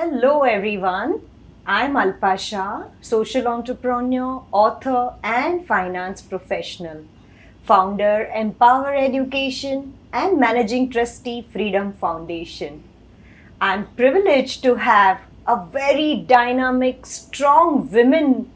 Hello, everyone. I'm Alpasha, social entrepreneur, author, and finance professional, founder, Empower Education, and managing trustee, Freedom Foundation. I'm privileged to have a very dynamic, strong woman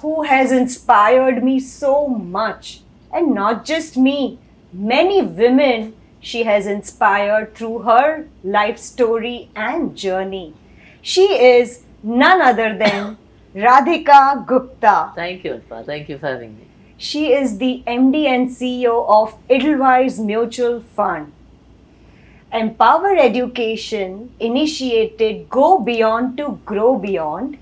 who has inspired me so much. And not just me, many women she has inspired through her life story and journey. She is none other than Radhika Gupta. Thank you, Alpa. Thank you for having me. She is the MD and CEO of Edelweiss Mutual Fund. Empower Education initiated Go Beyond to Grow Beyond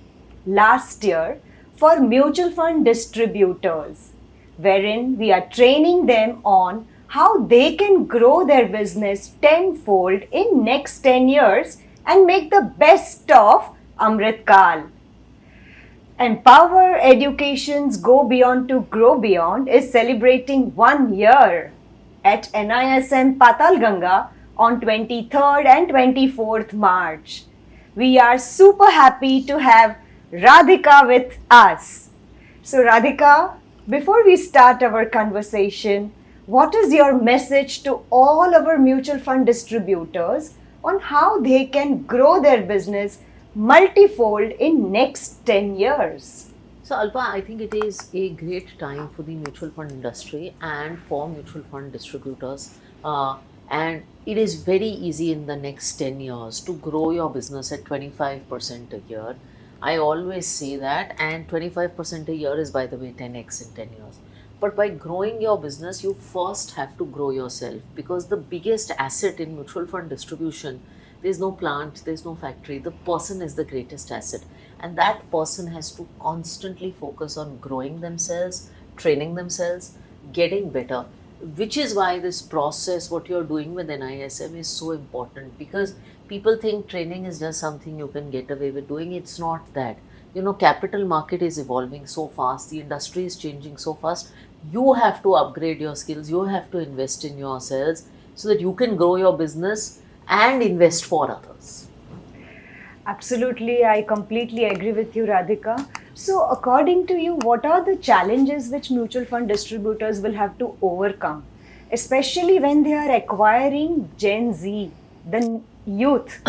last year for mutual fund distributors, wherein we are training them on how they can grow their business tenfold in next 10 years and make the best of Amrit Kal. Empower Education's Go Beyond to Grow Beyond is celebrating 1 year at NISM Patalganga on 23rd and 24th March. We are super happy to have Radhika with us. So Radhika, before we start our conversation, what is your message to all our mutual fund distributors on how they can grow their business multifold in next 10 years? So, Alpa, I think it is a great time for the mutual fund industry and for mutual fund distributors. And it is very easy in the next 10 years to grow your business at 25% a year. I always say that, and 25% a year is, by the way, 10x in 10 years. But by growing your business, you first have to grow yourself, because the biggest asset in mutual fund distribution, there's no plant, there's no factory. The person is the greatest asset. And that person has to constantly focus on growing themselves, training themselves, getting better. Which is why this process, what you're doing with NISM, is so important, because people think training is just something you can get away with doing. It's not that. Capital market is evolving so fast, the industry is changing so fast. You have to upgrade your skills, you have to invest in yourselves so that you can grow your business and invest for others. Absolutely, I completely agree with you, Radhika. So, according to you, what are the challenges which mutual fund distributors will have to overcome, especially when they are acquiring Gen Z, the youth?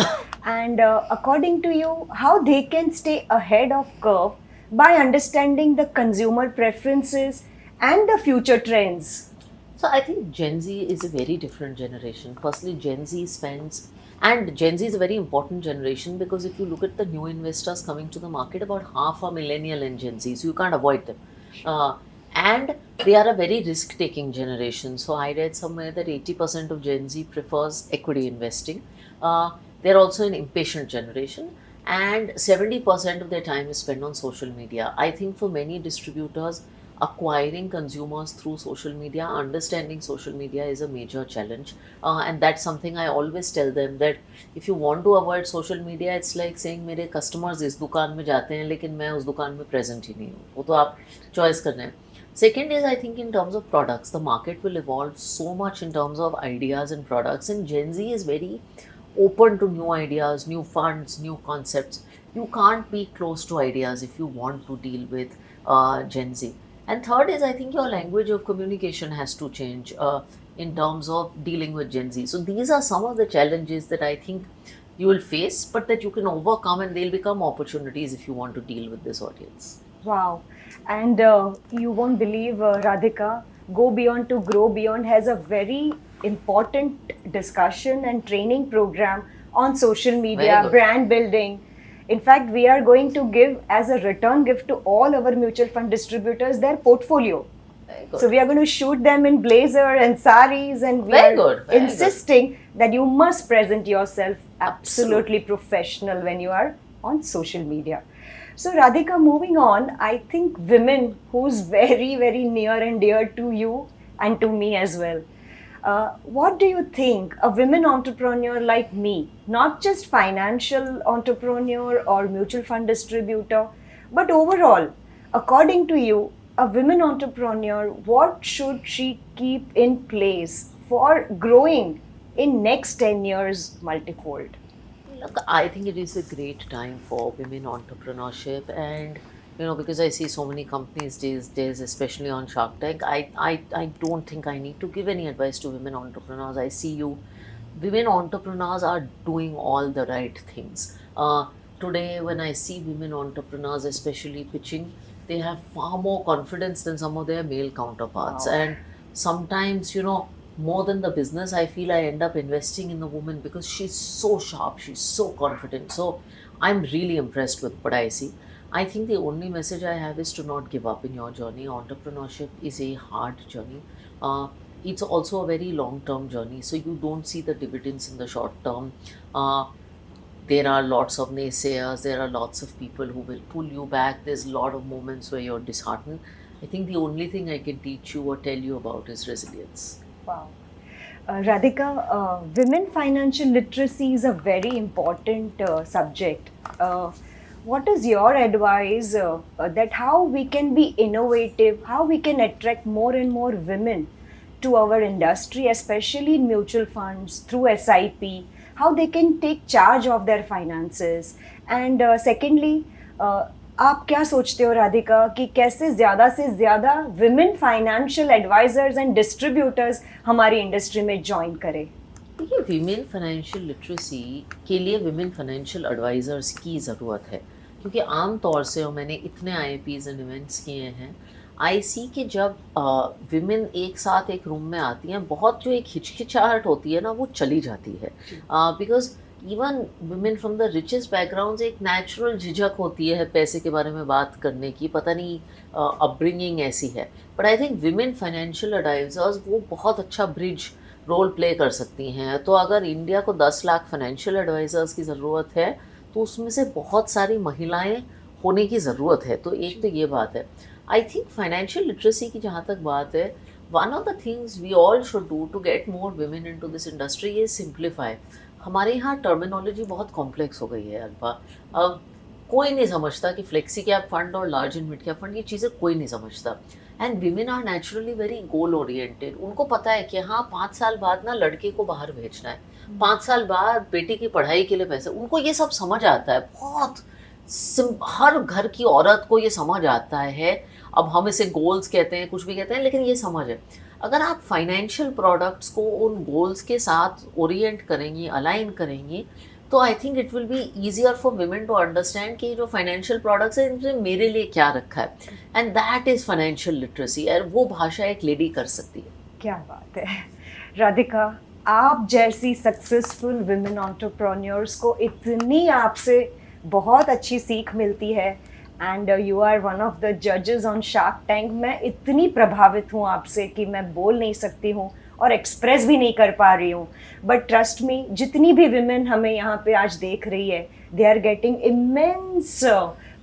And according to you, how they can stay ahead of curve by understanding the consumer preferences and the future trends? So I think Gen Z is a very different generation. Firstly, Gen Z spends, and Gen Z is a very important generation, because if you look at the new investors coming to the market, about half are millennial and Gen Z, so you can't avoid them. And they are a very risk-taking generation. So I read somewhere that 80% of Gen Z prefers equity investing. They're also an impatient generation, and 70% of their time is spent on social media. I think for many distributors, acquiring consumers through social media, understanding social media is a major challenge. And that's something I always tell them, that if you want to avoid social media, it's like saying मेरे customers इस दुकान में जाते हैं लेकिन मैं उस दुकान में present ही नहीं हूँ. वो तो आप choice करना है. Second is, I think in terms of products, the market will evolve so much in terms of ideas and products, and Gen Z is very open to new ideas, new funds, new concepts. You can't be close to ideas if you want to deal with Gen Z. And third is, I think your language of communication has to change in terms of dealing with Gen Z. So these are some of the challenges that I think you will face, but that you can overcome, and they'll become opportunities if you want to deal with this audience. Wow. And you won't believe, Radhika, Go Beyond to Grow Beyond has a very important discussion and training program on social media, brand building. In fact, we are going to give as a return gift to all our mutual fund distributors their portfolio. So we are going to shoot them in blazer and saris, and we are insisting that you must present yourself absolutely professional when you are on social media. So Radhika, moving on, I think women, who's very, very near and dear to you and to me as well. What do you think a women entrepreneur like me, not just financial entrepreneur or mutual fund distributor, but overall, according to you, a women entrepreneur, what should she keep in place for growing in next 10 years multifold? Look, I think it is a great time for women entrepreneurship, and because I see so many companies these days, especially on Shark Tank, I don't think I need to give any advice to women entrepreneurs. I see you, women entrepreneurs are doing all the right things. Today, when I see women entrepreneurs, especially pitching, they have far more confidence than some of their male counterparts, Wow. and sometimes, more than the business, I feel I end up investing in the woman because she's so sharp, she's so confident. So I'm really impressed with what I see. I think the only message I have is to not give up in your journey. Entrepreneurship is a hard journey. It's also a very long term journey, so you don't see the dividends in the short term. Uh, there are lots of naysayers, there are lots of people who will pull you back, there's a lot of moments where you're disheartened. I think the only thing I can teach you or tell you about is resilience. Wow. Radhika, women financial literacy is a very important subject. What is your advice that how we can be innovative, how we can attract more and more women to our industry, especially in mutual funds through SIP, how they can take charge of their finances? And secondly, आप क्या सोचते हो राधिका कि कैसे ज़्यादा से ज़्यादा women financial advisors and distributors हमारी इंडस्ट्री में ज्वाइन करें? देखिए, विमेन फाइनेंशियल लिटरेसी के लिए विमेन फाइनेंशियल एडवाइजर्स की ज़रूरत है, क्योंकि आम तौर से, और मैंने इतने IIPs एंड इवेंट्स किए हैं, आई सी कि जब विमेन एक साथ एक रूम में आती हैं, बहुत जो एक हिचकिचाहट होती है ना, वो चली जाती है। Because even women from the richest background एक नेचुरल झिझक होती है पैसे के बारे में बात करने की, पता नहीं अपब्रिंगिंग ऐसी है। But I think women financial advisors वो बहुत अच्छा ब्रिज रोल प्ले कर सकती हैं। तो अगर इंडिया को 10 लाख फाइनेंशियल एडवाइजर्स की ज़रूरत है, तो उसमें से बहुत सारी महिलाएं होने की ज़रूरत है। तो एक तो ये बात है। आई थिंक फाइनेंशियल लिटरेसी की जहाँ तक बात है, one of the things we all should do to get more women into this industry is simplify. हमारे यहाँ टर्मिनोलॉजी बहुत कॉम्प्लेक्स हो गई है अल्पा। अब कोई नहीं समझता कि फ्लेक्सी कैप फंड और large and mid cap fund, ये चीज़ें कोई नहीं समझता। And women are naturally very goal oriented. उनको पता है कि हाँ 5 साल बाद ना लड़के को बाहर भेजना है, 5 साल बाद बेटी की पढ़ाई के लिए पैसे, उनको ये सब समझ आता है। बहुत हर घर की औरत को ये समझ आता है। अब हम इसे गोल्स कहते हैं, कुछ भी कहते हैं, लेकिन ये समझ है। अगर आप फाइनेंशियल प्रोडक्ट्स को उन गोल्स के साथ ओरिएंट करेंगी, अलाइन करेंगी, तो I think it will be easier for women to understand कि जो फाइनेंशियल प्रोडक्ट्स है इनसे मेरे लिए क्या रखा है। And that is financial literacy. और वो भाषा एक लेडी कर सकती है। क्या बात है राधिका, आप जैसी सक्सेसफुल विमेन एंटरप्रेन्योर्स को इतनी आपसे बहुत अच्छी सीख मिलती है। And you are one of the जजेस ऑन शार्क टैंक। मैं इतनी प्रभावित हूँ आपसे कि मैं बोल नहीं सकती हूँ और एक्सप्रेस भी नहीं कर पा रही हूँ। बट ट्रस्ट मी, जितनी भी विमेन हमें यहाँ पे आज देख रही है, they are getting immense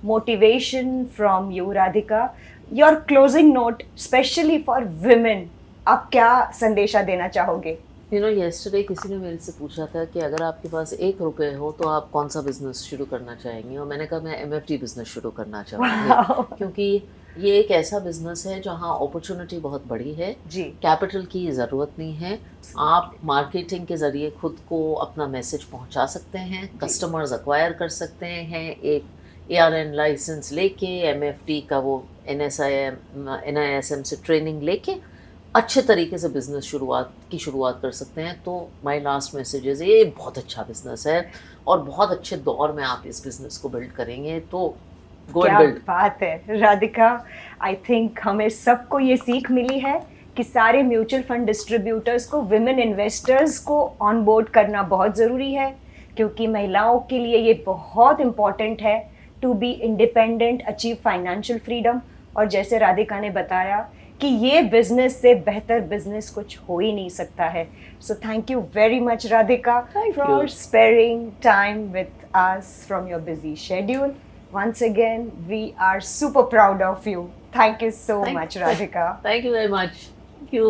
motivation from you Radhika. Your closing note specially for women, आप क्या संदेशा देना चाहोगे? येस्टरडे किसी ने मेरे से पूछा था कि अगर आपके पास 1 रुपये हो तो आप कौन सा बिजनेस शुरू करना चाहेंगे, और मैंने कहा मैं MFD बिजनेस शुरू करना चाहूँगी। क्योंकि ये एक ऐसा बिजनेस है जहाँ अपॉर्चुनिटी बहुत बड़ी है जी। कैपिटल की ज़रूरत नहीं है। आप मार्केटिंग के ज़रिए खुद को अपना मैसेज पहुँचा सकते हैं, कस्टमर्स एक्वायर कर सकते हैं, एक ARN लाइसेंस लेके, MFD का वो NISM से ट्रेनिंग लेके अच्छे तरीके से बिज़नेस शुरुआत कर सकते हैं। तो माय लास्ट मैसेज इज़, ये बहुत अच्छा बिज़नेस है और बहुत अच्छे दौर में आप इस बिज़नेस को बिल्ड करेंगे। तो क्या बात है राधिका, आई थिंक हमें सबको ये सीख मिली है कि सारे म्यूचुअल फंड डिस्ट्रीब्यूटर्स को विमेन इन्वेस्टर्स को ऑन बोर्ड करना बहुत ज़रूरी है, क्योंकि महिलाओं के लिए ये बहुत इम्पॉर्टेंट है to be independent, achieve financial freedom. और जैसे राधिका ने बताया कि ये बिजनेस से बेहतर बिजनेस कुछ हो ही नहीं सकता है। So thank you very much Radhika for sparing time with us from your busy schedule. Once again, we are super proud of you. Thank you so much, Radhika. Thank you very much. Thank you.